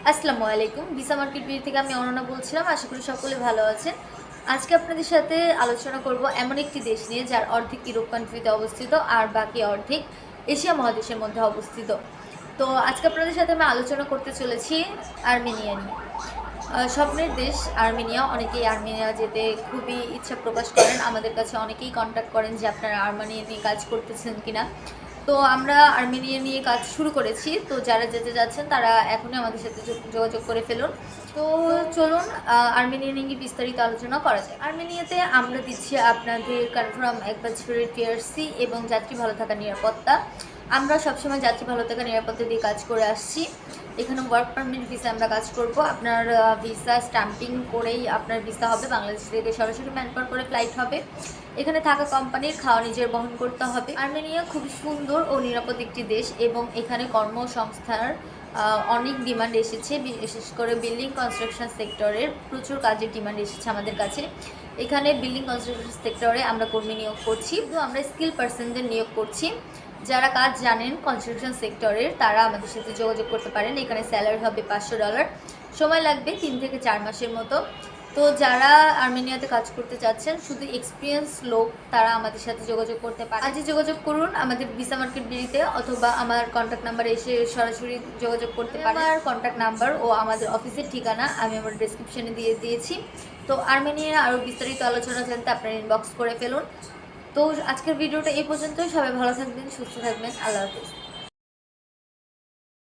আসসালামু আলাইকুম। Visa market BD থেকে আমি অনন্যা বলছিলাম। আশা করি সকলে ভালো আছেন। আজকে আপনাদের সাথে আলোচনা করব এমন একটি দেশ নিয়ে যার অর্ধেক ইউরোপ কান্ট্রিতে অবস্থিত আর বাকি অর্ধেক এশিয়া মহাদেশের মধ্যে অবস্থিত। তো আজকে আপনাদের সাথে আমি আলোচনা করতে চলেছি আর্মেনিয়া নিয়ে। স্বপ্নের দেশ আর্মেনিয়া। অনেকেই আর্মেনিয়া যেতে খুবই ইচ্ছা প্রকাশ করেন। আমাদের কাছে অনেকেই কন্ট্যাক্ট করেন যে আপনারা আর্মেনিয়া নিয়ে কাজ করতেছেন কিনা। তো আমরা আর্মেনিয়া নিয়ে কাজ শুরু করেছি। তো যারা যেতে যাচ্ছেন তারা এখনই আমাদের সাথে যোগাযোগ করে ফেলুন। তো চলুন আর্মেনিয়া নিয়ে বিস্তারিত আলোচনা করা যায়। আর্মেনিয়াতে আমরা দিচ্ছি আপনাদের কনফার্ম 1 বছরের টিআরসি এবং যাত্রী ভালো থাকার নিরাপত্তা। আমরা সবসময় যাত্রী ভালো থাকার নিরাপত্তা দিয়ে কাজ করে আসছি। এখানে ওয়ার্ক পারমিট ভিসা আমরা কাজ করব। আপনার ভিসা স্ট্যাম্পিং করেই আপনার ভিসা হবে। বাংলাদেশ থেকে সরাসরি ম্যানপাওয়ার করে ফ্লাইট হবে। এখানে থাকা কোম্পানির খাওয়া নিজের বহন করতে হবে। আর্মেনিয়া খুব সুন্দর ও নিরাপদ একটি দেশ এবং এখানে কর্মসংস্থার অনেক ডিমান্ড এসেছে। বিশেষ করে বিল্ডিং কনস্ট্রাকশন সেক্টরের প্রচুর কাজের ডিমান্ড এসেছে আমাদের কাছে। এখানে বিল্ডিং কনস্ট্রাকশন সেক্টরে আমরা কর্মী নিয়োগ করছি। তো আমরা স্কিল পার্সনদের নিয়োগ করছি। যারা কাজ জানেন কনস্ট্রাকশন সেক্টরের তারা আমাদের সাথে যোগাযোগ করতে পারেন। এখানে স্যালারি হবে $500। সময় লাগবে 3 থেকে 4 মাসের মতো। তো যারা আর্মেনিয়াতে কাজ করতে চাচ্ছেন শুধু এক্সপিরিয়েন্স লোক তারা আমাদের সাথে যোগাযোগ করতে পারে। আজই যোগাযোগ করুন আমাদের ভিসা মার্কেট বিডিতে, অথবা আমার কন্ট্যাক্ট নাম্বারে এসে সরাসরি যোগাযোগ করতে পারেন। আমার কন্ট্যাক্ট নাম্বার ও আমাদের অফিসের ঠিকানা আমি আমার ডেসক্রিপশনে দিয়ে দিয়েছি। তো আর্মেনিয়ার আরও বিস্তারিত আলোচনা জানতে আপনারা ইনবক্স করে ফেলুন। তো আজকের ভিডিওটা এই পর্যন্তই। সবাই ভালো থাকবেন, সুস্থ থাকবেন। আল্লাহ হাফিজ।